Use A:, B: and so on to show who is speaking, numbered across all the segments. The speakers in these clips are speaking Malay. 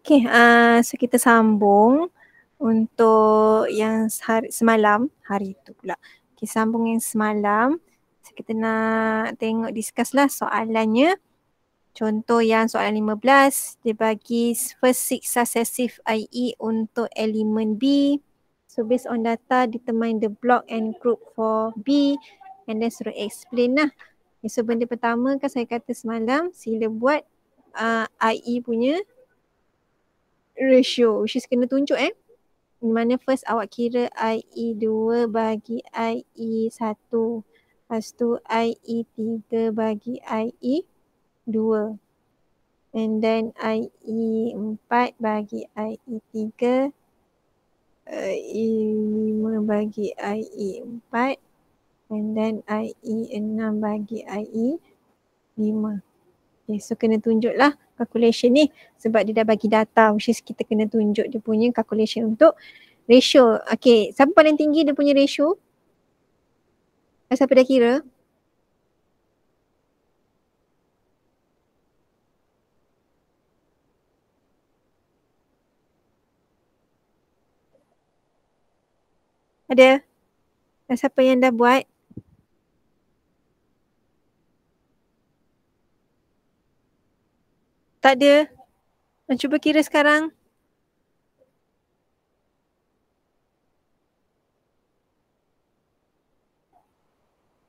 A: Okay, so kita sambung untuk yang semalam, hari tu pula. Okay, sambung yang semalam. So kita nak tengok discuss lah soalannya. Contoh yang soalan 15, dia bagi first 6 successive IE untuk elemen B. So based on data, determine the block and group for B and then suruh explain lah. Okay, so benda pertama kan saya kata semalam, sila buat IE punya ratio, which is kena tunjuk di mana first awak kira IE2 bagi IE1, lepas tu IE3 bagi IE2, and then IE4 bagi IE3, IE5 bagi IE4, and then IE6 bagi IE5. Okay, so kena tunjuk lah calculation ni sebab dia dah bagi data, which is kita kena tunjuk dia punya calculation untuk ratio. Okay, siapa paling tinggi dia punya ratio? Siapa dah kira? Ada? Siapa yang dah buat? Tak ada? Cuba kira sekarang.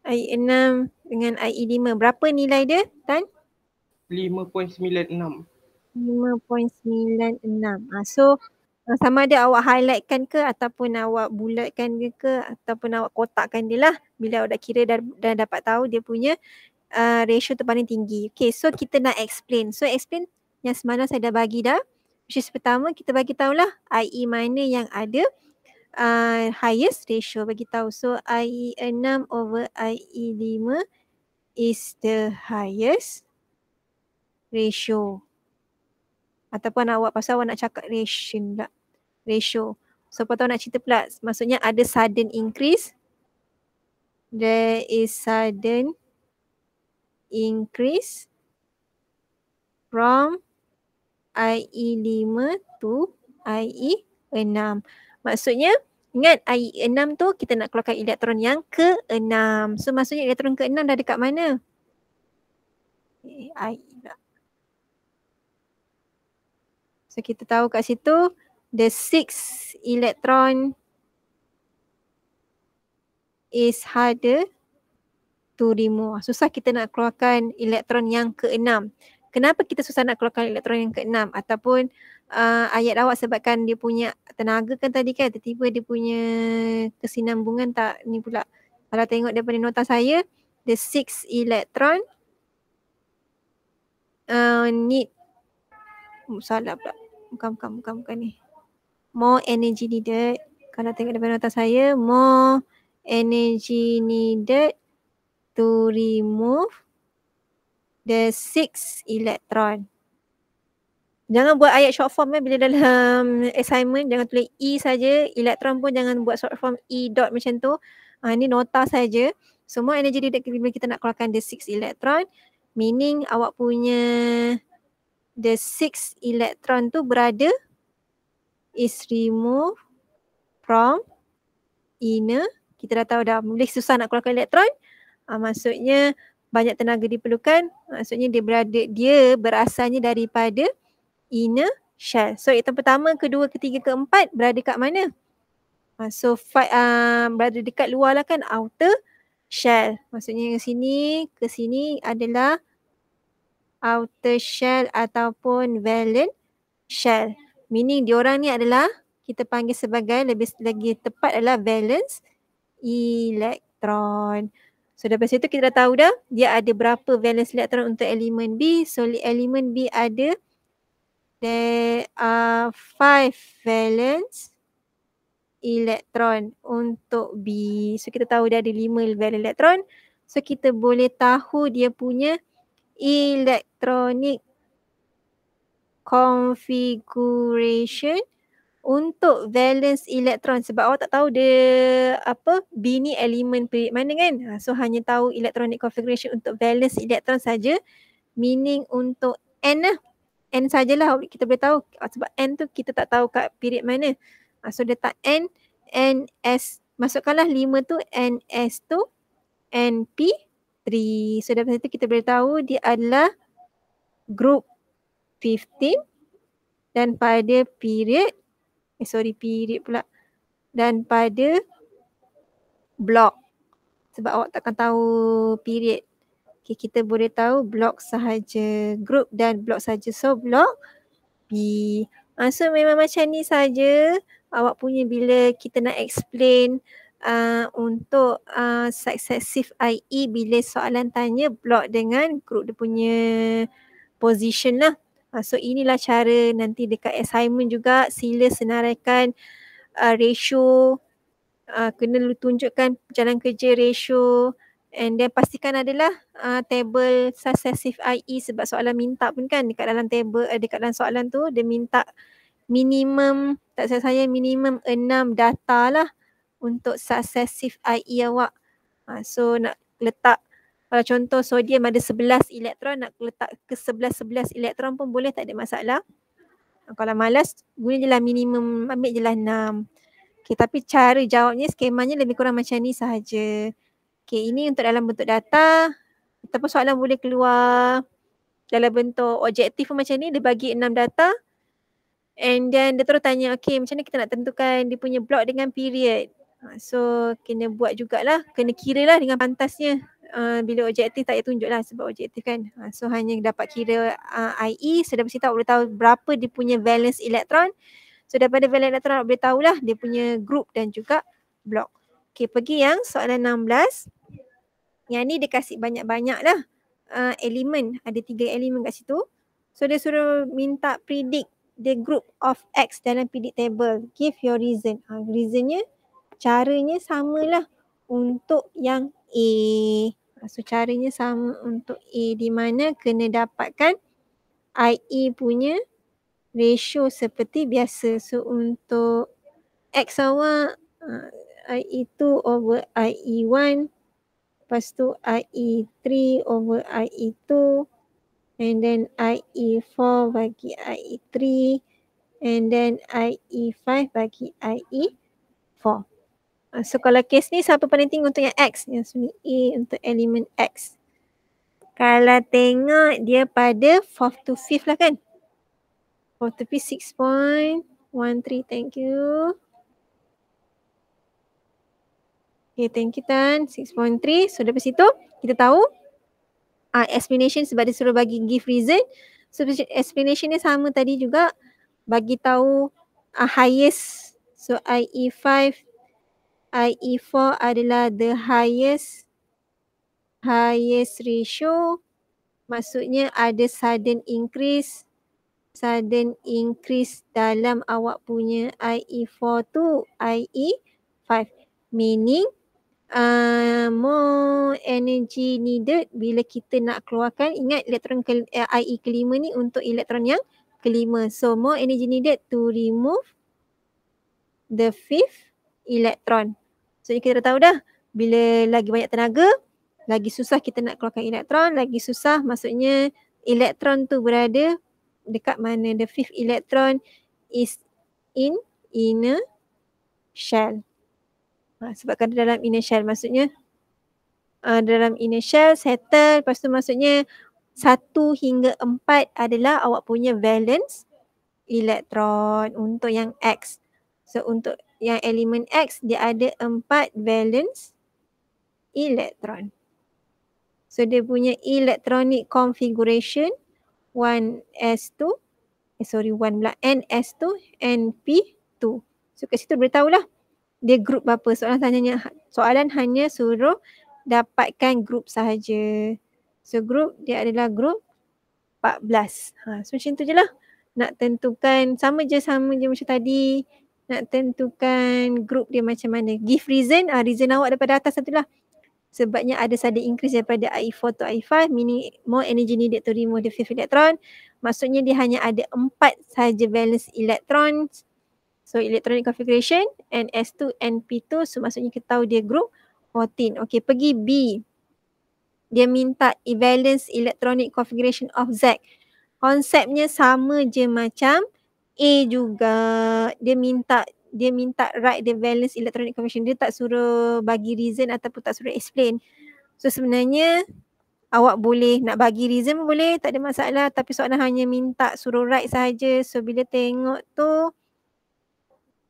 A: IE6 dengan IE5. Berapa nilai dia, Tan?
B: 5.96.
A: 5.96. So sama ada awak highlightkan ke ataupun awak bulatkan dia ke ataupun awak kotakkan dia lah. Bila awak dah kira dah dapat tahu dia punya ratio tu paling tinggi. Okay, so kita nak explain. So explain yang semalam saya dah bagi dah. Which is pertama kita bagi tahulah IE mana yang ada highest ratio, bagi tahu. So IE6 over IE5 is the highest ratio. Ataupun awak pasal awak nak cakap ratio. So lepas tu nak cerita pula, maksudnya ada sudden increase. There is sudden increase from IE5 to IE6. Maksudnya ingat IE6 tu kita nak keluarkan elektron yang ke-6. So maksudnya elektron ke-6 dah dekat mana? IE pula. So kita tahu kat situ the 6 electron is harder to remove. Susah kita nak keluarkan elektron yang ke-6. Kenapa kita susah nak keluarkan elektron yang ke-6? Ataupun ayat awak sebabkan dia punya tenaga kan tadi kan, tiba-tiba dia punya kesinambungan tak ni pula. Kalau tengok daripada nota saya, the 6 electron need salah pula. Bukan ni. More energy needed. Kalau tengok daripada nota saya, more energy needed to remove the 6 electron. Jangan buat ayat short form bila dalam assignment, jangan tulis E saja, elektron pun jangan buat short form E dot macam tu. Ini nota saja. Semua energy needed bila kita nak keluarkan the 6 electron, meaning awak punya the 6 electron tu berada is removed from inner. Kita dah tahu dah, boleh susah nak keluarkan elektron. Maksudnya banyak tenaga diperlukan. Maksudnya dia berasalnya daripada inner shell. So item pertama, kedua, ketiga, keempat berada kat mana? So berada dekat luar lah kan, outer shell. Maksudnya ke sini adalah outer shell ataupun valence shell. Meaning diorang ni adalah kita panggil sebagai, lebih lagi tepat adalah valence elektron. So daripada situ kita dah tahu dah dia ada berapa valence elektron untuk elemen B. So elemen B ada, there are 5 valence elektron untuk B. So kita tahu dia ada 5 valence elektron. So kita boleh tahu dia punya electronic configuration untuk valence elektron, sebab awak tak tahu dia B ni elemen period mana kan. So hanya tahu electronic configuration untuk valence elektron saja, meaning untuk N lah. N sajalah kita boleh tahu sebab N tu kita tak tahu kat period mana. So letak N, NS, masukkanlah 5 tu NS2, NP3. So daripada situ kita boleh tahu dia adalah group 15 dan pada period, period pula, dan pada blok. Sebab awak takkan tahu period. Okay, kita boleh tahu blok sahaja, group dan blok sahaja. So blok B. So memang macam ni saja awak punya bila kita nak explain untuk successive IE bila soalan tanya blok dengan group dia punya position lah. So inilah cara nanti dekat assignment juga sila senaraikan ratio, kena tunjukkan jalan kerja ratio, and then pastikan adalah table successive IE sebab soalan minta pun kan dekat dalam table, dekat dalam soalan tu dia minta minimum, tak salah saya minimum 6 data lah untuk successive IE awak. So nak letak, kalau contoh sodium ada 11 elektron, nak letak ke 11 elektron pun boleh, tak ada masalah. Kalau malas guna je lah minimum, ambil je lah 6. Okay, tapi cara jawabnya, skemanya lebih kurang macam ni sahaja. Okay, ini untuk dalam bentuk data. Ataupun soalan boleh keluar dalam bentuk objektif pun macam ni. Dia bagi 6 data. And then dia terus tanya, okay macam mana kita nak tentukan dia punya blok dengan period. So kena buat jugalah, kena kira lah dengan pantasnya. Bila objektif tak payah tunjuk lah sebab objektif kan. So hanya dapat kira IE. So dari situ boleh tahu berapa dia punya valence elektron. So daripada valence elektron boleh tahulah dia punya group dan juga blok. Okay, pergi yang soalan 16. Yang ni dia kasih banyak-banyak lah elemen. Ada 3 elemen kat situ. So dia suruh minta predict the group of X dalam predict table. Give your reason. Reasonnya, caranya samalah untuk yang A. So caranya sama untuk A di mana kena dapatkan IE punya ratio seperti biasa. So untuk X awak IE2 over IE1, lepas tu IE3 over IE2, and then IE4 bagi IE3, and then IE5 bagi IE4. So kalau kes ni siapa paling tinggi untuk yang X? Yang sini A untuk elemen X. Kalau tengok dia pada 4th to 5th lah kan? 4th to 5th 6.13, thank you. Okay, thank you Tan. 6.3. So dari situ kita tahu explanation sebab dia suruh bagi give reason. So explanation dia sama tadi juga. Bagi tahu highest. So IE5, IE4 adalah the highest ratio. Maksudnya ada sudden increase dalam awak punya IE4 to IE5. Meaning more energy needed bila kita nak keluarkan, ingat elektron IE kelima ni untuk elektron yang kelima. So more energy needed to remove the 5th electron. So kita dah tahu dah, bila lagi banyak tenaga, lagi susah kita nak keluarkan elektron, lagi susah maksudnya elektron tu berada dekat mana. The 5th electron is in inner shell. Sebab kan dalam inner shell maksudnya dalam inner shell settle, lepas tu maksudnya 1 hingga 4 adalah awak punya valence elektron untuk yang X. So untuk yang elemen X dia ada 4 valence elektron. So dia punya electronic configuration 1s2, ns2, np2. So kat situ boleh tahulah dia group berapa. Soalan hanya suruh dapatkan group sahaja. So group dia adalah group 14. So macam tu je lah. Nak tentukan sama je macam tadi. Nak tentukan group dia macam mana. Give reason. Reason awak daripada atas satu lah. Sebabnya ada sudden increase daripada IE4 to IE5, meaning more energy needed to remove the 5th electron. Maksudnya dia hanya ada 4 sahaja valence electrons. So electronic configuration NS2, NP2. So maksudnya kita tahu dia group 14. Okay, pergi B. Dia minta valence electronic configuration of Z. Konsepnya sama je macam A juga. Dia minta write the valence electronic configuration. Dia tak suruh bagi reason ataupun tak suruh explain. So sebenarnya awak boleh nak bagi reason pun boleh, tak ada masalah. Tapi soalan hanya minta suruh write sahaja. So bila tengok tu,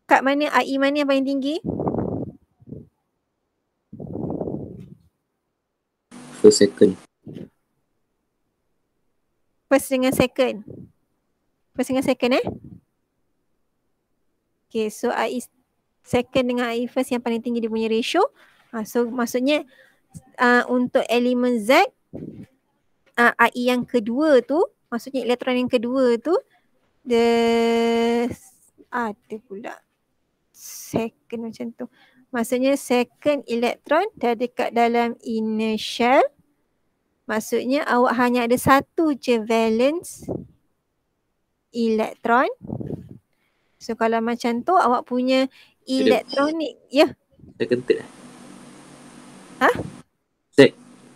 A: kat mana AI mana yang paling tinggi?
B: First, second.
A: First dengan second. First dengan second Okay, so AI second dengan AI first yang paling tinggi dia punya ratio. So maksudnya untuk elemen Z, AI yang kedua tu, maksudnya elektron yang kedua tu, ada pula second macam tu. Maksudnya second elektron dah dekat dalam inner shell. Maksudnya awak hanya ada satu je valence elektron. So kalau macam tu awak punya elektronik, ya.
B: Second, third.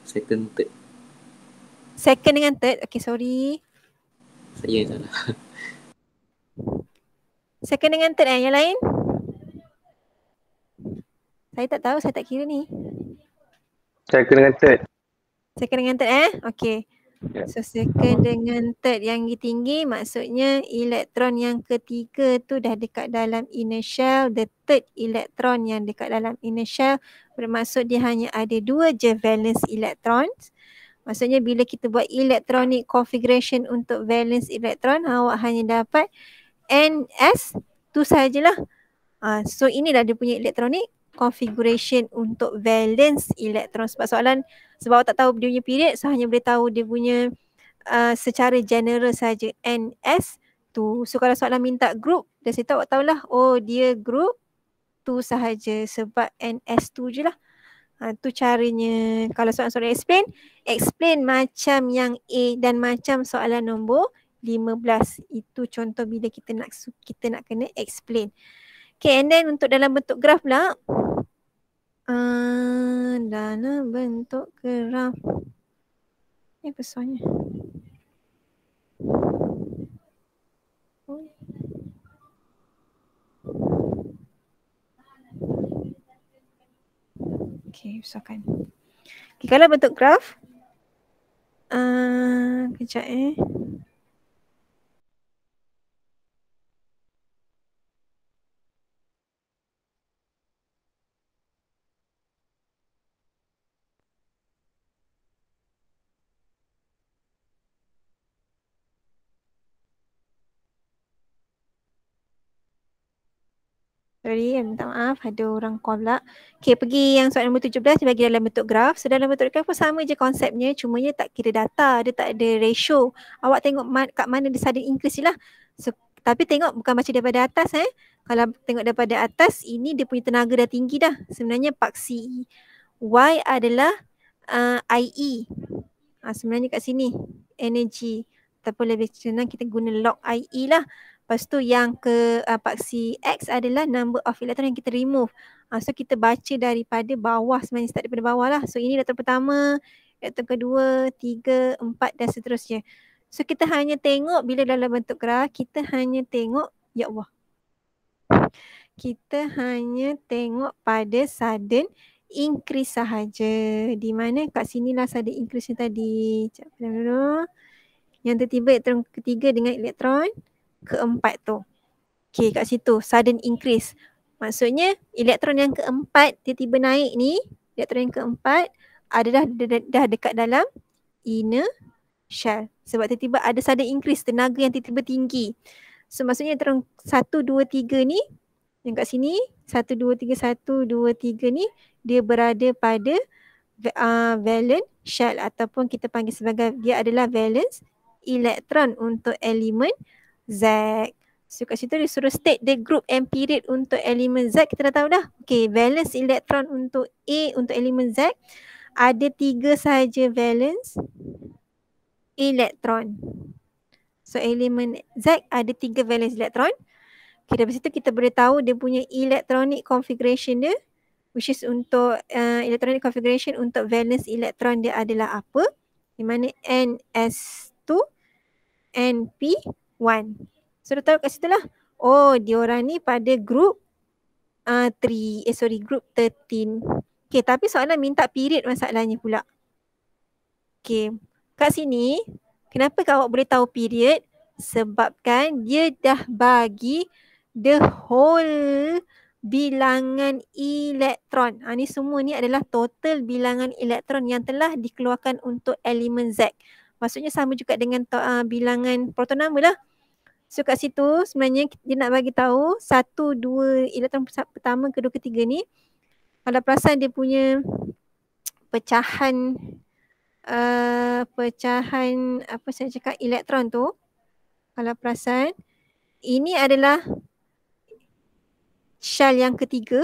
B: Second, third.
A: Second dengan third, okay sorry.
B: Saya yang salah.
A: Second dengan third yang lain? Saya tak tahu, saya tak kira ni.
C: Second dengan third.
A: Second dengan third okay.
C: Yeah.
A: So second dengan third yang tinggi maksudnya elektron yang ketiga tu dah dekat dalam inner shell. The third elektron yang dekat dalam inner shell bermaksud dia hanya ada 2 je valence electrons. Maksudnya bila kita buat electronic configuration untuk valence elektron, awak hanya dapat NS2 sahajalah. So inilah dia punya electronic configuration untuk valence elektron. Sebab awak tak tahu dia punya period, so hanya boleh tahu dia punya secara general saja NS2. So kalau soalan minta group, dari situ awak tahulah, oh dia group 2 sahaja sebab NS2 je lah. Tu caranya. Kalau soalan-soalan explain macam yang A dan macam soalan nombor 15. Itu contoh bila kita nak kena explain. Okay, and then untuk dalam bentuk graf pula. Dalam bentuk graf. Apa soalnya? Okay, usahakan. Okay, kalau bentuk graf. Kejap Sorry, minta maaf, ada orang call pula. Okay, pergi yang soalan nombor 17, dia bagi dalam bentuk graf. So dalam bentuk graf pun sama je konsepnya, cumanya tak kira data, dia tak ada ratio. Awak tengok kat mana dia sudden increase je lah. So, tapi tengok bukan macam daripada atas Kalau tengok daripada atas, ini dia punya tenaga dah tinggi dah. Sebenarnya paksi Y adalah IE. Sebenarnya kat sini, energy. Ataupun lebih senang kita guna log IE lah. Lepas tu yang ke paksi X adalah number of electron yang kita remove. So kita baca daripada bawah sebenarnya, start daripada bawah lah. So ini elektron pertama, elektron kedua, 3, 4 dan seterusnya. So kita hanya tengok bila dalam bentuk graf, kita hanya tengok, ya Allah. Kita hanya tengok pada sudden increase sahaja. Di mana kat sinilah sudden increase tadi. Sekejap dulu. Yang tertiba elektron ketiga dengan elektron keempat tu. Okay, kat situ sudden increase. Maksudnya elektron yang keempat tiba-tiba naik ni, elektron yang keempat adalah dah dekat dalam inner shell. Sebab tiba-tiba ada sudden increase, tenaga yang tiba-tiba tinggi. So maksudnya elektron 1, 2, 3 ni, yang kat sini 1, 2, 3, 1, 2, 3 ni dia berada pada valence shell ataupun kita panggil sebagai dia adalah valence elektron untuk elemen Z. So kat situ dia suruh state the group and period untuk elemen Z, kita dah tahu dah. Okay, valence elektron untuk A untuk elemen Z ada 3 sahaja valence elektron. So elemen Z ada 3 valence elektron. Okay, dari situ kita boleh tahu dia punya electronic configuration dia, which is untuk electronic configuration untuk valence elektron dia adalah apa. Di mana NS2 NP1. So dah tahu kat situ lah. Oh, diorang ni pada group group 13. Okay, tapi soalan minta period masalahnya pula. Okay, kat sini kenapa awak boleh tahu period? Sebabkan dia dah bagi the whole bilangan elektron. Ni semua ni adalah total bilangan elektron yang telah dikeluarkan untuk elemen Z. Maksudnya sama juga dengan bilangan proton number lah. So kat situ sebenarnya dia nak bagi tahu 1, 2 elektron pertama, kedua, ketiga ni. Kalau perasan dia punya pecahan apa saya cakap elektron tu, kalau perasan ini adalah shell yang ketiga.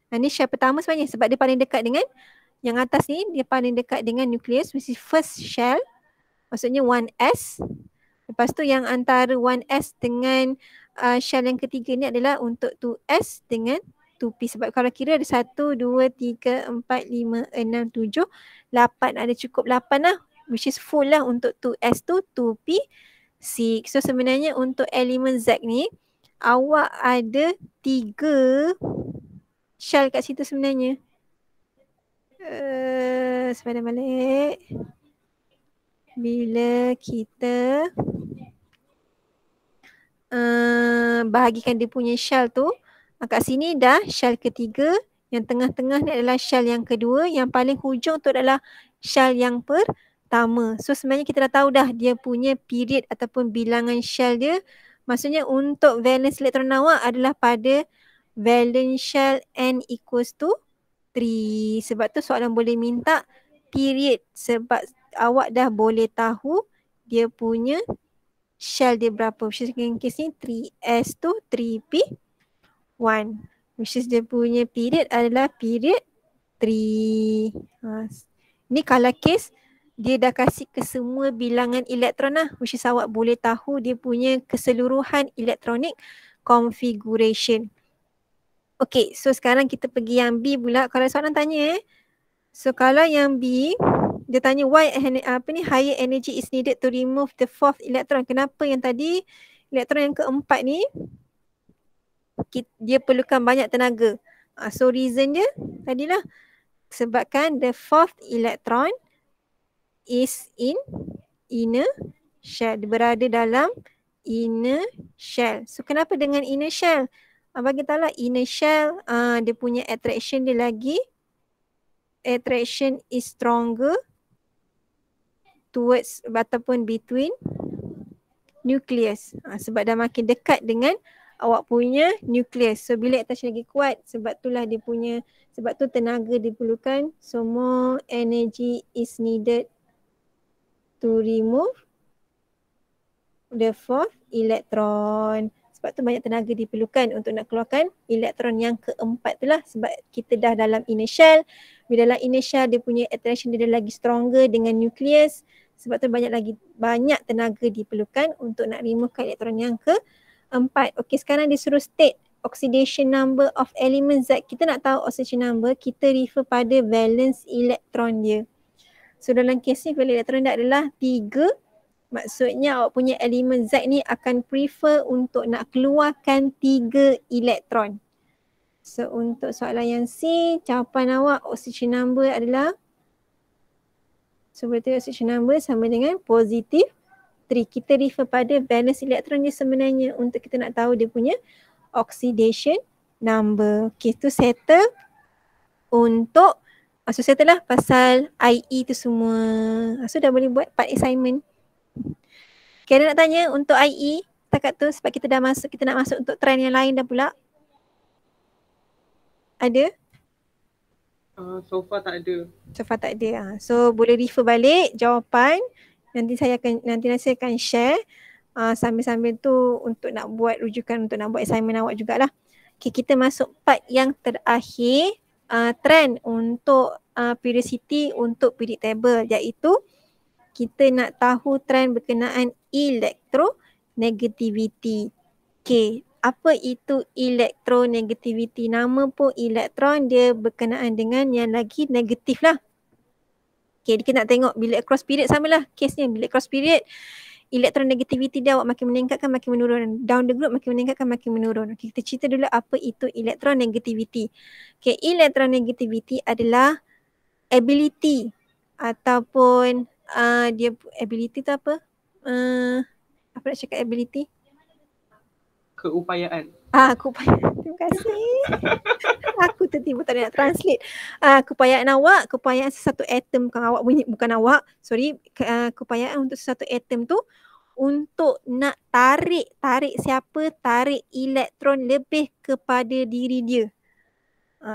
A: Ini shell pertama sebenarnya sebab dia paling dekat dengan yang atas ni, dia paling dekat dengan nukleus, which is first shell, maksudnya 1s. Lepas tu yang antara 1s dengan shell yang ketiga ni adalah untuk 2s dengan 2p. Sebab kalau kira ada 1, 2, 3, 4, 5, 6, 7, 8. Ada cukup 8 lah, which is full lah untuk 2s tu, 2p, 6. So sebenarnya untuk elemen Z ni awak ada 3 shell kat situ sebenarnya. Sebentar balik. Bila kita bahagikan dia punya shell tu, kat sini dah shell ketiga, yang tengah-tengah ni adalah shell yang kedua, yang paling hujung tu adalah shell yang pertama. So sebenarnya kita dah tahu dah dia punya period ataupun bilangan shell dia. Maksudnya untuk valence elektron awak adalah pada valence shell n equals to 3. Sebab tu soalan boleh minta period, sebab awak dah boleh tahu dia punya shell dia berapa. Which is in case ni 3s tu 3p1. Which is dia punya period adalah period 3. Ni kalau case dia dah kasih ke semua bilangan elektron lah. Which is awak boleh tahu dia punya keseluruhan electronic configuration. Okay, so sekarang kita pergi yang B pula. Kalau soalan tanya so kalau yang B, dia tanya why higher energy is needed to remove the fourth electron. Kenapa yang tadi elektron yang keempat ni dia perlukan banyak tenaga. So reason dia tadilah sebabkan the fourth electron is in inner shell. Dia berada dalam inner shell. So kenapa dengan inner shell? Bagi tahu lah inner shell dia punya attraction dia lagi, attraction is stronger towards ataupun between nucleus. Sebab dah makin dekat dengan awak punya nucleus. So bila attraction lagi kuat, sebab itulah dia punya, sebab tu tenaga diperlukan. So more energy is needed to remove the fourth electron. Sebab tu banyak tenaga diperlukan untuk nak keluarkan elektron yang keempat tu lah. Sebab kita dah dalam inner shell. Bila dalam inner shell dia punya attraction dia dah lagi stronger dengan nucleus. Sebab tu banyak tenaga diperlukan untuk nak removekan elektron yang keempat. Okey, sekarang dia suruh state oxidation number of element Z. Kita nak tahu oxidation number, kita refer pada valence elektron dia. So dalam kes ni valence elektron dia adalah 3. Maksudnya awak punya elemen Z ni akan prefer untuk nak keluarkan 3 elektron. So untuk soalan yang C, jawapan awak oxidation number adalah, so berarti oxidation number sama dengan positif 3. Kita refer pada valence elektron dia sebenarnya untuk kita nak tahu dia punya oxidation number. Okay, tu settle untuk, so settle lah pasal IE tu semua. So dah boleh buat part assignment. Okay, ada nak tanya untuk IE setakat tu sebab kita dah masuk, kita nak masuk untuk trend yang lain dah pula. Ada?
D: So far tak ada.
A: So far tak ada. So boleh refer balik jawapan. Nanti saya akan share sambil-sambil tu untuk nak buat rujukan, untuk nak buat assignment awak jugalah. Okay, kita masuk part yang terakhir, trend untuk periodicity untuk periodic table, iaitu kita nak tahu trend berkenaan elektronegativity. Okay, apa itu elektronegativity? Nama pun elektron, dia berkenaan dengan yang lagi negatif lah. Okay, kita nak tengok bila across period samalah case ni. Bila across period, Elektronegativity dia awak makin meningkatkan makin menurun. Down the group makin meningkatkan makin menurun. Okay, kita cerita dulu apa itu elektronegativity. Okay, elektronegativity adalah ability ataupun dia ability tu apa? Apa nak cakap ability?
D: Keupayaan.
A: Keupayaan. Terima kasih. Aku tertiba tak nak translate. Keupayaan awak, keupayaan sesuatu atom, bukan awak, keupayaan untuk sesuatu atom tu untuk nak tarik siapa? Tarik elektron lebih kepada diri dia.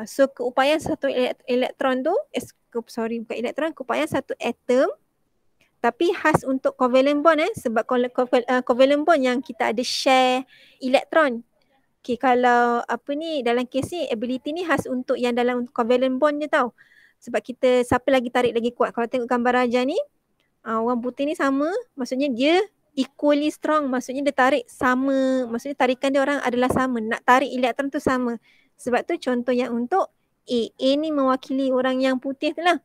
A: So keupayaan satu elektron tu, bukan elektron, keupayaan satu atom tapi khas untuk covalent bond sebab covalent bond yang kita ada share elektron. Okay, kalau dalam kes ni ability ni khas untuk yang dalam covalent bond je tau. Sebab kita siapa lagi tarik lagi kuat. Kalau tengok gambar Raja ni, orang putih ni sama, maksudnya dia equally strong, maksudnya dia tarik sama, maksudnya tarikan dia orang adalah sama, nak tarik elektron tu sama. Sebab tu contoh yang untuk A ni mewakili orang yang putih tu lah.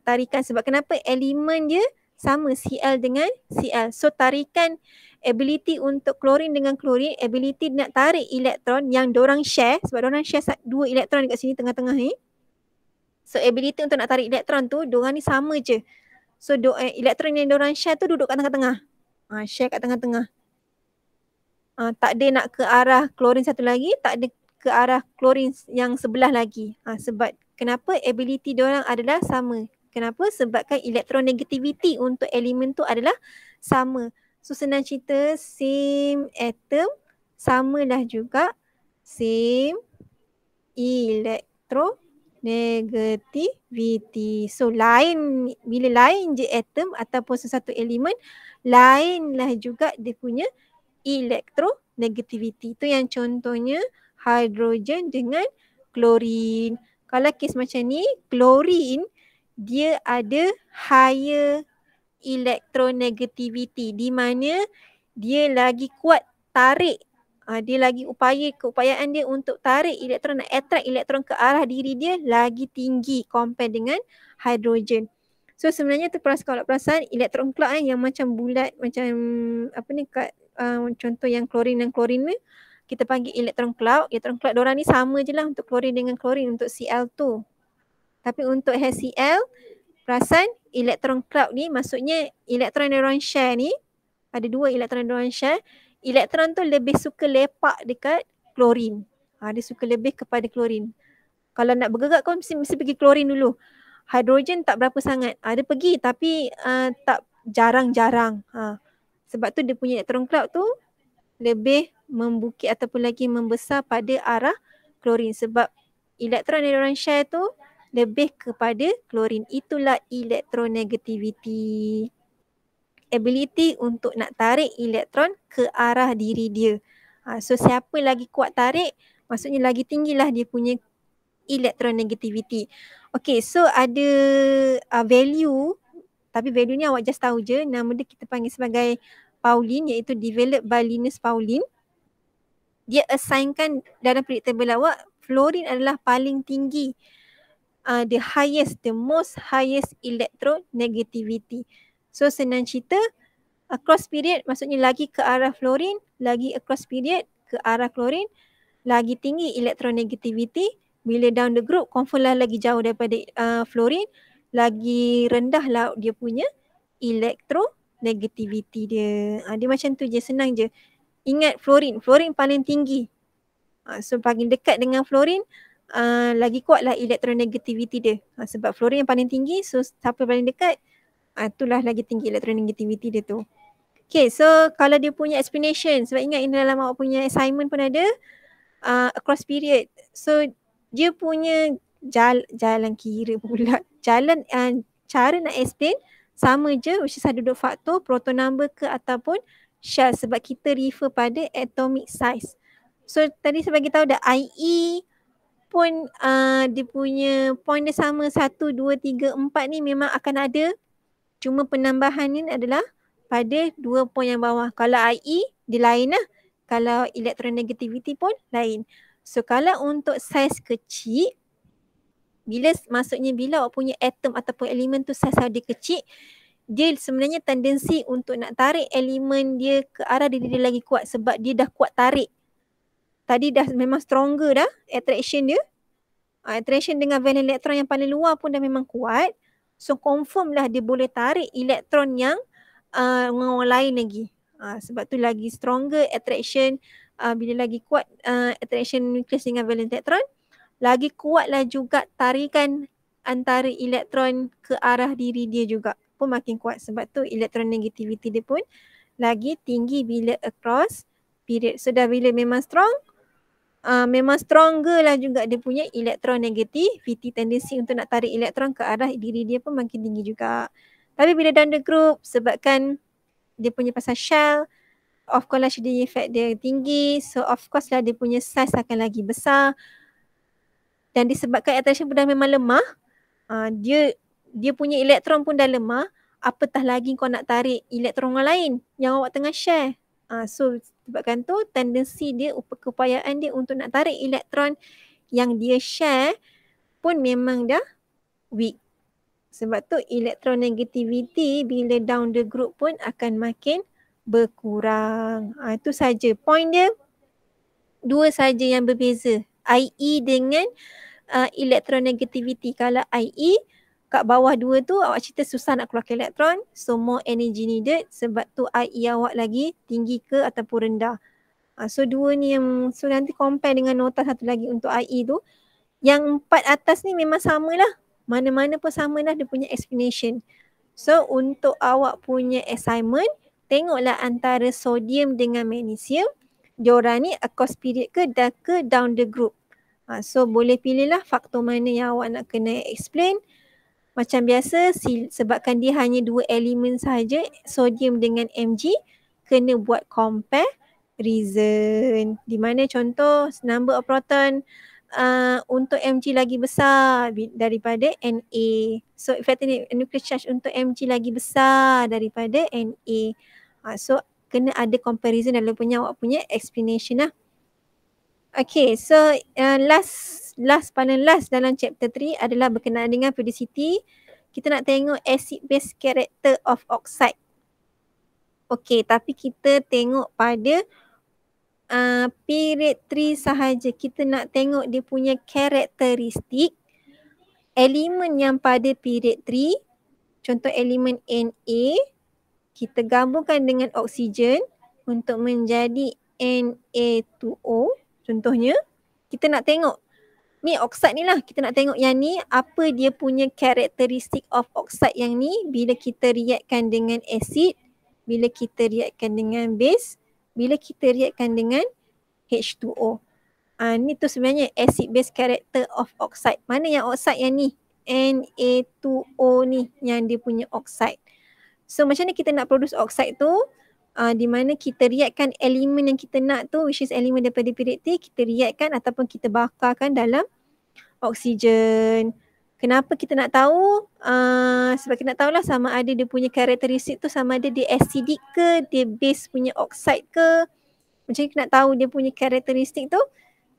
A: Tarikan sebab kenapa? Elemen dia sama Cl dengan Cl. So tarikan ability untuk klorin dengan klorin, ability nak tarik elektron yang diorang share, sebab diorang share 2 elektron dekat sini tengah-tengah ni. So ability untuk nak tarik elektron tu, diorang ni sama je. So elektron yang diorang share tu duduk kat tengah-tengah. Share kat tengah-tengah. Tak ada nak ke arah klorin satu lagi, tak ada ke arah klorin yang sebelah lagi. Sebab kenapa? Ability diorang adalah sama. Kenapa? Sebabkan elektronegativity untuk elemen tu adalah sama. So senang cerita, same atom, samalah juga same elektronegativity. So bila lain je atom ataupun sesuatu elemen, lainlah juga dia punya elektronegativity. Itu yang contohnya hidrogen dengan klorin. Kalau kes macam ni, klorin dia ada higher elektronegativity di mana dia lagi kuat tarik. Dia lagi keupayaan dia untuk tarik elektron, nak attract elektron ke arah diri dia lagi tinggi compare dengan hidrogen. So sebenarnya tu kalau perasan elektron cloud yang macam bulat, macam contoh yang klorin dan klorin ni, kita panggil elektron cloud. Elektron cloud diorang ni sama je lah untuk klorin dengan klorin untuk Cl2. Tapi untuk HCl, perasan elektron cloud ni maksudnya elektron yang diorang share ni, ada 2 elektron yang diorang share, elektron tu lebih suka lepak dekat klorin. Dia suka lebih kepada klorin. Kalau nak bergerak kau mesti pergi klorin dulu. Hidrogen tak berapa sangat. Dia pergi tapi tak jarang-jarang. Sebab tu dia punya elektron cloud tu lebih membukit ataupun lagi membesar pada arah klorin. Sebab elektron yang diorang share tu lebih kepada klorin. Itulah elektronegativity. Ability untuk nak tarik elektron ke arah diri dia. So siapa lagi kuat tarik, maksudnya lagi tinggilah dia punya elektronegativity. Okay, so ada value, tapi value ni awak just tahu je, nama dia kita panggil sebagai Pauling, iaitu developed by Linus Pauling. Dia assignkan dalam predictable awak, fluorine adalah paling tinggi, the most highest electronegativity. So senang cerita, across period maksudnya lagi ke arah fluorine, lagi across period ke arah klorin, lagi tinggi electronegativity. Bila down the group, confirm lah lagi jauh daripada fluorine, lagi rendah lah dia punya electronegativity dia. Dia macam tu je, senang je. Ingat fluorine paling tinggi. So paling dekat dengan fluorine, lagi kuat lah electronegativity dia. Sebab fluorine yang paling tinggi, so siapa paling dekat, itulah lagi tinggi electronegativity dia tu. Okay, so kalau dia punya explanation, sebab ingat ini dalam awak punya assignment pun ada, across period. So dia punya jalan kira pula. Cara nak explain sama je, which is ada 2 faktor, proton number ke ataupun Shell, sebab kita refer pada atomic size. So tadi saya bagi tahu dah IE pun dia punya point dia sama, 1, 2, 3, 4 ni memang akan ada. Cuma penambahan ni adalah pada 2 point yang bawah. Kalau IE dia lain lah. Kalau electronegativity pun lain. So kalau untuk saiz kecil, maksudnya bila awak punya atom ataupun elemen tu saiz dia kecil, dia sebenarnya tendensi untuk nak tarik elemen dia ke arah diri dia lagi kuat sebab dia dah kuat tarik. Tadi dah memang stronger dah attraction dia. Attraction dengan valence elektron yang paling luar pun dah memang kuat. So confirm lah dia boleh tarik elektron yang dengan orang lain lagi. Sebab tu lagi stronger attraction, bila lagi kuat attraction nukleus dengan valence elektron, lagi kuatlah juga tarikan antara elektron ke arah diri dia juga pun makin kuat. Sebab tu electronegativity dia pun lagi tinggi bila across period. So dah bila memang strong, memang stronger lah juga dia punya electronegativity, tendensi untuk nak tarik elektron ke arah diri dia pun makin tinggi juga. Tapi bila down the group, sebabkan dia punya pasal shell, of course lah Shedding effect dia tinggi, so of course lah dia punya size akan lagi besar. Dan disebabkan attraction pun dah memang lemah, dia punya elektron pun dah lemah, apatah lagi kau nak tarik elektron orang lain yang awak tengah share. So sebabkan tu tendensi dia, keupayaan dia untuk nak tarik elektron yang dia share pun memang dah weak. Sebab tu electronegativity bila down the group pun akan makin berkurang. Itu saja. Point dia dua saja yang berbeza. IE dengan electronegativity. Kalau IE kat bawah dua tu awak cerita susah nak keluarkan elektron, so more energy needed. Sebab tu IE awak lagi tinggi ke ataupun rendah. So dua ni yang, so nanti compare dengan nota satu lagi untuk IE tu. Yang 4 atas ni memang samalah. Mana-mana pun sama lah dia punya explanation. So untuk awak punya assignment, tengoklah antara sodium dengan magnesium, diorang ni across period ke down the group. So boleh pilihlah faktor mana yang awak nak kena explain. Macam biasa, sebabkan dia hanya 2 elemen sahaja, sodium dengan Mg, kena buat comparison. Di mana contoh number of proton untuk Mg lagi besar daripada Na. So effective nuclear charge untuk Mg lagi besar daripada Na. So kena ada comparison dalam awak punya explanation lah. Okay, so paling last dalam chapter 3 adalah berkenaan dengan periodicity. Kita nak tengok acid base character of oxide. Okay, tapi kita tengok pada period 3 sahaja. Kita nak tengok dia punya karakteristik elemen yang pada period 3. Contoh elemen Na, kita gabungkan dengan oksigen untuk menjadi Na2O. Contohnya, kita nak tengok ni oksida ni lah. Kita nak tengok yang ni apa dia punya karakteristik of oksida yang ni bila kita reaktkan dengan asid, bila kita reaktkan dengan base, bila kita reaktkan dengan H2O. Ni tu sebenarnya acid base character of oxide. Mana yang oxide yang ni? Na2O ni yang dia punya oxide. So macam mana kita nak produce oxide tu? Di mana kita reaktkan elemen yang kita nak tu, which is elemen daripada period T, kita reaktkan ataupun kita bakarkan dalam oksigen. Kenapa kita nak tahu? Sebab kita nak tahulah sama ada dia punya karakteristik tu sama ada dia acidic ke, dia base punya oxide ke. Macam kita nak tahu dia punya karakteristik tu.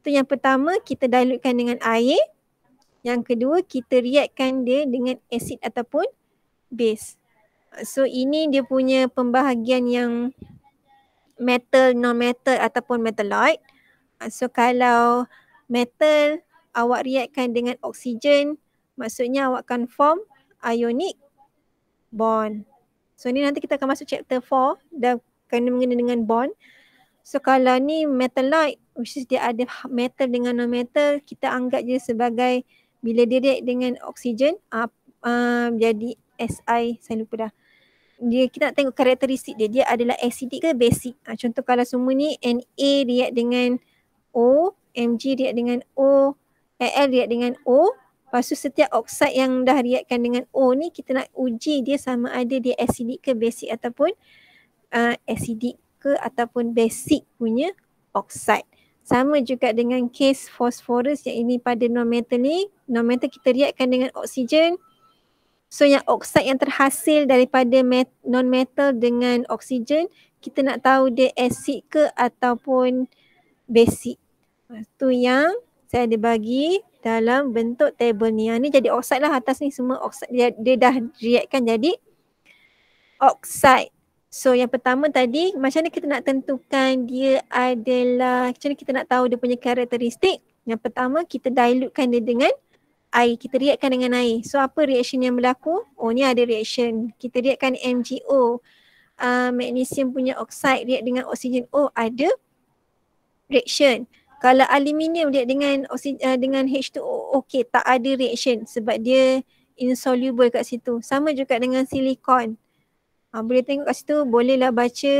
A: Tu yang pertama, kita dilutekan dengan air. Yang kedua, kita reaktkan dia dengan asid ataupun base. So ini dia punya pembahagian yang metal, non-metal ataupun metalloid. So kalau metal awak reaktkan dengan oksigen, maksudnya awak akan form ionic bond. So ni nanti kita akan masuk chapter 4 dah kena mengena dengan bond. So kalau ni metalloid, which is dia ada metal dengan non-metal, kita anggap je sebagai bila dia react dengan oksigen jadi Si, saya lupa dah. Kita nak tengok karakteristik dia, dia adalah acidic ke basic. Contoh kalau semua ni Na react dengan O, Mg react dengan O, Al react dengan O. Lepas tu setiap oksida yang dah reaktkan dengan O ni kita nak uji dia sama ada dia acidic ke basic ataupun acidic ke ataupun basic punya oksida. Sama juga dengan case phosphorus yang ini pada non-metal ni. Non-metal kita reaktkan dengan oksigen. So yang oksida yang terhasil daripada non-metal dengan oksigen, kita nak tahu dia acid ke ataupun basic. Tu yang saya ada bagi dalam bentuk table ni. Yang ni jadi oksida lah, atas ni semua oksida. Dia dah reaktkan jadi oxide. So yang pertama tadi, macam mana kita nak tentukan dia adalah, macam mana kita nak tahu dia punya karakteristik? Yang pertama kita dilutekan dia dengan air, kita reaction dengan air. So apa reaction yang berlaku? Oh ni ada reaction. Kita reaction MgO, magnesium punya oxide react dengan oksigen O, ada reaction. Kalau aluminium react dengan dengan H2O, okey, tak ada reaction sebab dia insoluble kat situ. Sama juga dengan silikon. Boleh tengok kat situ, bolehlah baca,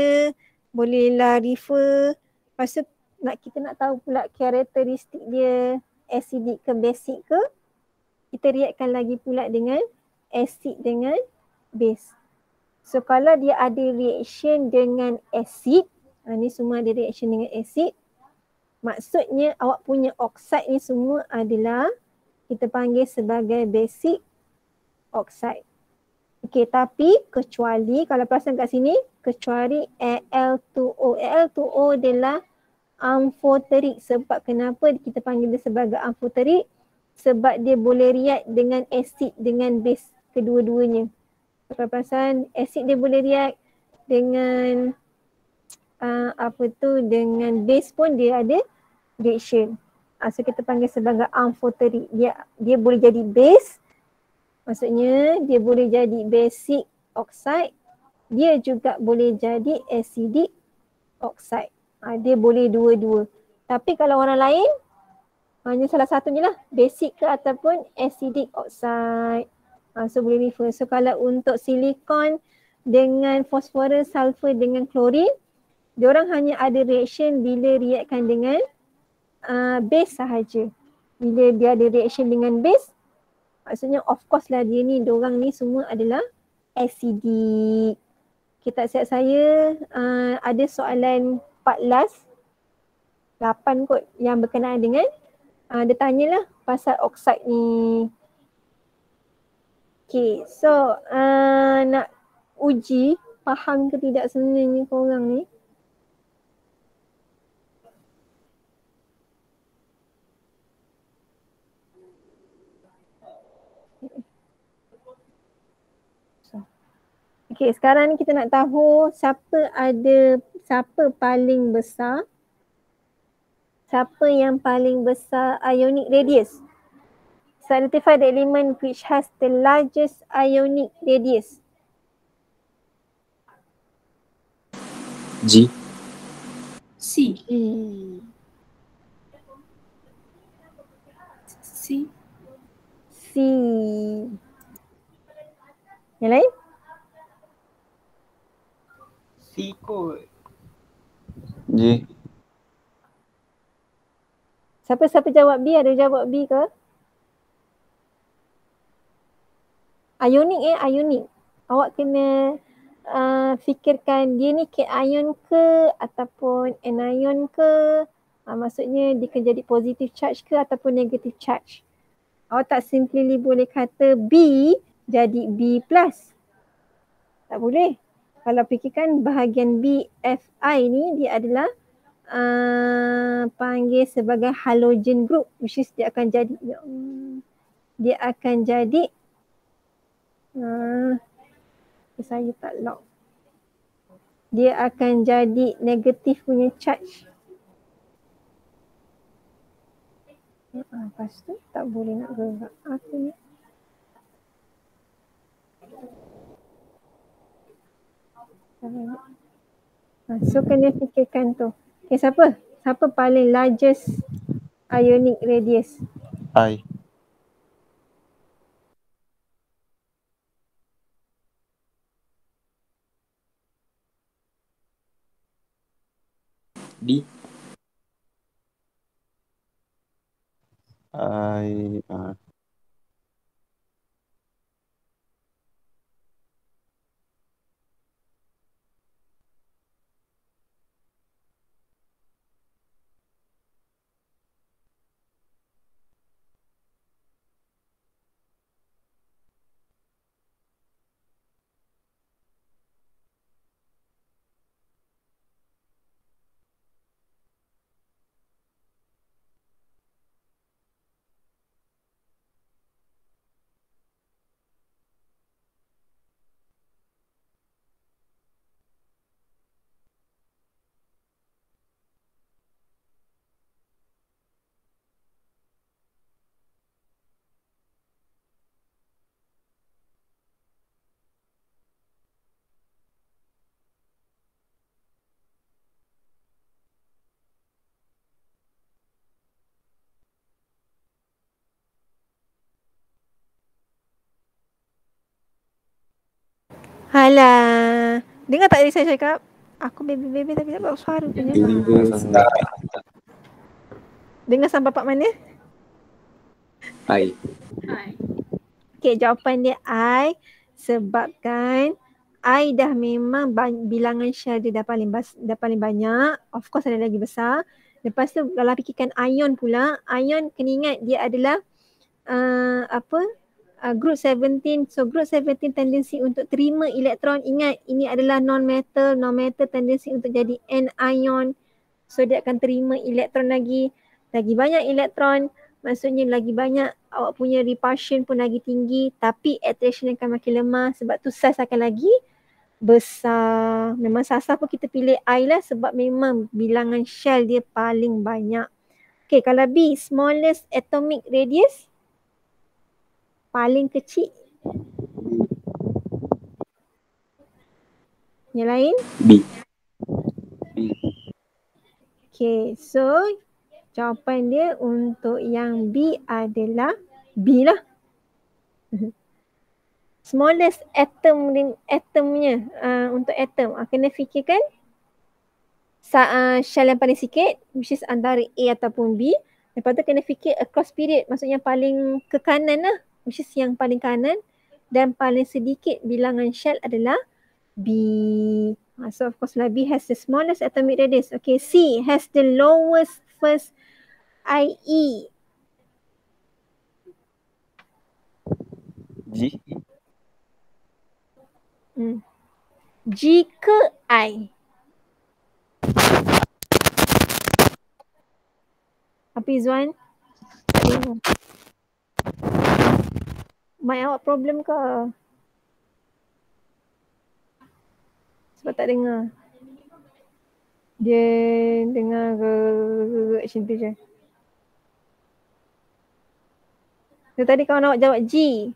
A: bolehlah refer. Lepas tu kita nak tahu pula karakteristik dia acidic ke basic ke. Kita reaction lagi pula dengan acid dengan base. So kalau dia ada reaction dengan acid, ni semua ada reaction dengan acid, maksudnya awak punya oxide ni semua adalah kita panggil sebagai basic oxide. Okey, tapi kecuali kalau perasan kat sini, kecuali Al2O. Al2O adalah amphoteric. Sebab kenapa kita panggil dia sebagai amphoteric? Sebab dia boleh react dengan acid dengan base kedua-duanya. Kalau perasan, acid dia boleh react dengan dengan base pun dia ada reaction. So kita panggil sebagai amphoteric. Dia boleh jadi base. Maksudnya dia boleh jadi basic oxide, dia juga boleh jadi acidic oxide. Dia boleh dua-dua. Tapi kalau orang lain, hanya salah satunya lah, basic ke ataupun acidic oxide. So boleh refer. So kalau untuk silikon dengan phosphorus, sulfur dengan klorin, diorang hanya ada reaction bila reaction dengan base sahaja. Bila dia ada reaction dengan base, maksudnya of course lah dia ni, diorang ni semua adalah acidic. Tak silap saya ada soalan 14, 8 kot yang berkenaan dengan dia tanyalah pasal oxide ni. Okay, so nak uji faham ke tidak sebenarnya korang ni. Okay, sekarang ni kita nak tahu siapa paling besar, siapa yang paling besar ionic radius. So identify the element which has the largest ionic radius.
B: G.
E: C. C.
A: C. Yang lain?
D: C kot.
C: G.
A: Siapa jawab B? Ada jawab B ke? Ionic ionic. Awak kena fikirkan dia ni cation ke ataupun anion ke. Maksudnya dia akan jadi positive charge ke ataupun negative charge. Awak tak simply boleh kata B jadi B plus. Tak boleh. Kalau fikirkan bahagian B, Fi ni dia adalah panggil sebagai halogen group, which is dia akan jadi saya tak lock. Dia akan jadi negatif punya charge. Lepas tu tak boleh nak gerak aku ni. So kena fikirkan tu. Okay, siapa paling largest ionic radius?
C: I.
B: D.
C: I.
A: Halah. Dengar tak tadi saya cakap? Aku baby tapi tak bawa suara punya. Dengar sampai part mana?
B: I.
E: I.
A: Okay, jawapan dia I sebabkan I dah memang bilangan shell dia dah paling banyak. Of course ada lagi besar. Lepas tu kalau fikirkan ion pula, ion kena ingat dia adalah group 17. So group 17 tendensi untuk terima elektron. Ingat ini adalah non-metal. Non-metal tendensi untuk jadi anion. So dia akan terima elektron lagi banyak elektron. Maksudnya lagi banyak awak punya repulsion pun lagi tinggi, tapi attraction akan makin lemah. Sebab tu size akan lagi besar. Memang sasar pun kita pilih I lah sebab memang bilangan shell dia paling banyak. Okay, kalau B, smallest atomic radius, paling kecil. Yang lain?
B: B.
A: Okay, so jawapan dia untuk yang B adalah B lah. Smallest atomnya untuk atom. Kena fikirkan shell yang paling sikit, which is antara A ataupun B. Lepas tu kena fikir across period, maksudnya paling ke kanan lah, which is yang paling kanan. Dan paling sedikit bilangan shell adalah B. So of course lah B has the smallest atomic radius. Okay, C has the lowest first IE.
C: G.
A: G ke I? Apa Izzuan? Mic awak problem ke? Sebab tak dengar. Dia dengar macam tu je. So, tadi kawan awak jawab G.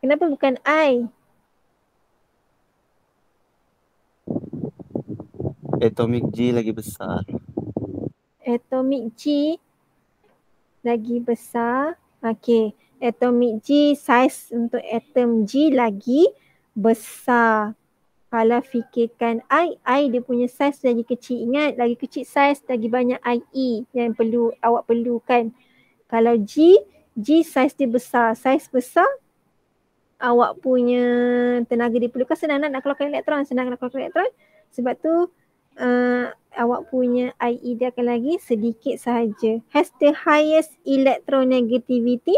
A: Kenapa bukan I?
C: Atomic G lagi besar.
A: Atomic G lagi besar. Okay. Atomic G, size untuk atom G lagi besar. Kalau fikirkan I dia punya size lagi kecil. Ingat, lagi kecil size, lagi banyak IE yang awak perlukan. Kalau G size dia besar. Size besar, awak punya tenaga diperlukan senang nak keluarkan elektron. Sebab tu awak punya IE dia akan lagi sedikit sahaja. Has the highest electronegativity.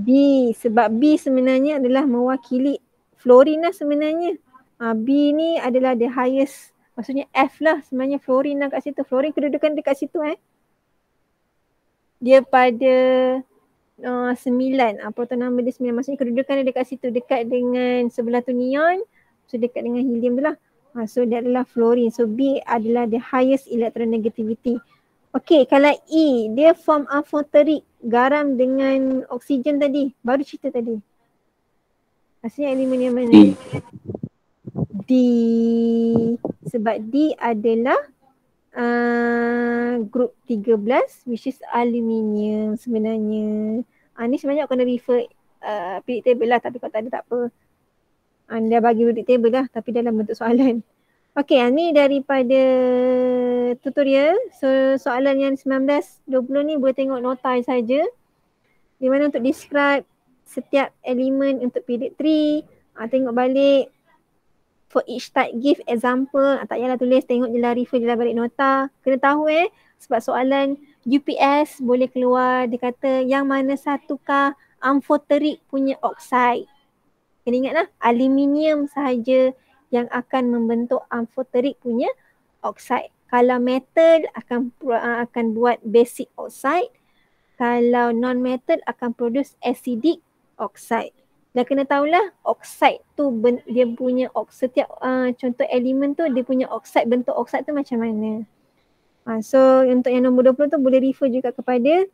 A: B, sebab B sebenarnya adalah mewakili fluorine lah sebenarnya. B ni adalah the highest, maksudnya F lah sebenarnya fluorine lah kat situ. Fluorine kedudukan dekat situ Dia pada 9, proton number dia 9, maksudnya kedudukan dia dekat situ, dekat dengan sebelah tu neon, so dekat dengan helium tu lah. So dia adalah fluorine. So B adalah the highest electronegativity. Okay, kalau E, dia form amphoteric, garam dengan oksigen tadi. Baru cerita tadi. Maksudnya elemen yang mana? D. Sebab D adalah group 13, which is aluminium sebenarnya. Ni sebenarnya aku kena refer periodic table lah, tapi kalau tak ada tak apa. Dia bagi periodic table lah, tapi dalam bentuk soalan. Okay, ni daripada tutorial. So soalan yang 19-20 ni boleh tengok nota saja. Di mana untuk describe setiap elemen untuk period 3. Tengok balik. For each type give example. Tak payahlah tulis, tengok je lah, refer je lah balik nota. Kena tahu sebab soalan UPS boleh keluar, dia kata yang mana satukah amphoteric punya okside. Kena ingat lah, aluminium sahaja yang akan membentuk amphoteric punya okside. Kalau metal akan buat basic oxide. Kalau non-metal akan produce acidic oxide. Dan kena tahulah okside tu dia punya setiap contoh elemen tu dia punya okside, bentuk okside tu macam mana. So untuk yang nombor 20 tu boleh refer juga kepada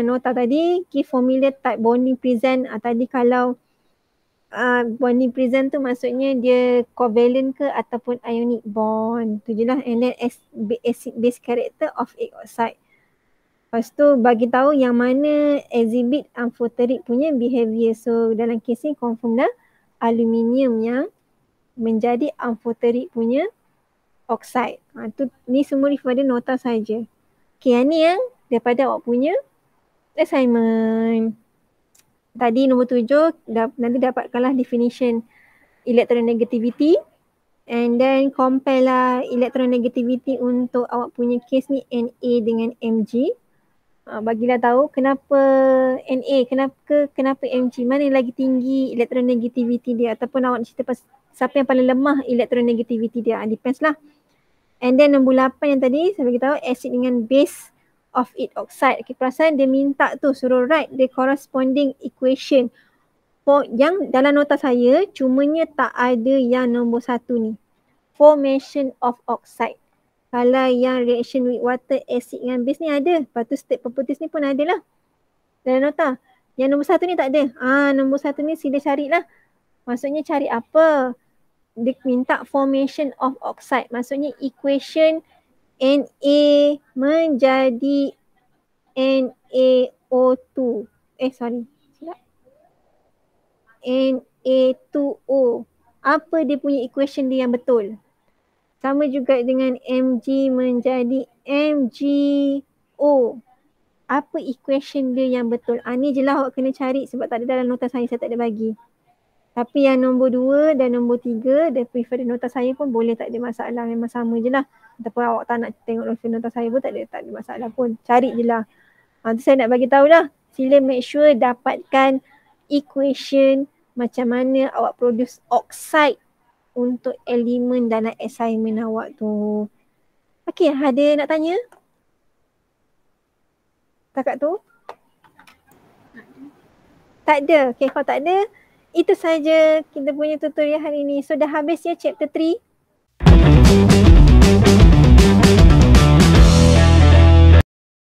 A: nota tadi. Key formula type bonding present. Tadi kalau bonding present tu maksudnya dia covalent ke ataupun ionic bond. Tu je lah. And then acid base character of egg oxide. Lepas tu bagi tahu yang mana exhibit amphoteric punya behavior. So dalam kes ni confirm dah aluminium yang menjadi amphoteric punya oxide. Ni semua daripada nota saja. Okay, yang ni yang daripada awak punya assignment. Tadi nombor 7 nanti dapatkanlah definition electronegativity and then compare lah electronegativity untuk awak punya kes ni Na dengan Mg. Bagilah tahu kenapa Na, kenapa Mg, mana yang lagi tinggi electronegativity dia ataupun awak cerita siapa yang paling lemah electronegativity dia. Depends lah. And then nombor 8 yang tadi saya bagi tahu acid dengan base of its oxide. Okay, perasan dia minta tu suruh write the corresponding equation. Yang dalam nota saya cumanya tak ada yang nombor 1 ni. Formation of oxide. Kalau yang reaction with water, acid dengan base ni ada. Lepas tu state properties ni pun ada lah dalam nota. Yang nombor 1 ni tak ada. Nombor 1 ni sila carilah. Maksudnya cari apa? Dia minta formation of oxide. Maksudnya equation Na menjadi NaO2. Na2O. Apa dia punya equation dia yang betul? Sama juga dengan Mg menjadi MgO. Apa equation dia yang betul? Ni je lah awak kena cari sebab tak ada dalam nota saya tak ada bagi. Tapi yang nombor 2 dan nombor 3 daripada nota saya pun boleh, tak ada masalah. Memang sama je lah. Ataupun awak tak nak tengok nota saya pun tak ada masalah pun. Cari je lah. Tu saya nak bagi tahu lah. Sila make sure dapatkan equation macam mana awak produce oxide untuk elemen dalam assignment awak tu. Okey, ada nak tanya? Kakak tu? Tak ada. Okey, kalau tak ada, itu saja kita punya tutorial hari ini. So dah habis ya chapter 3.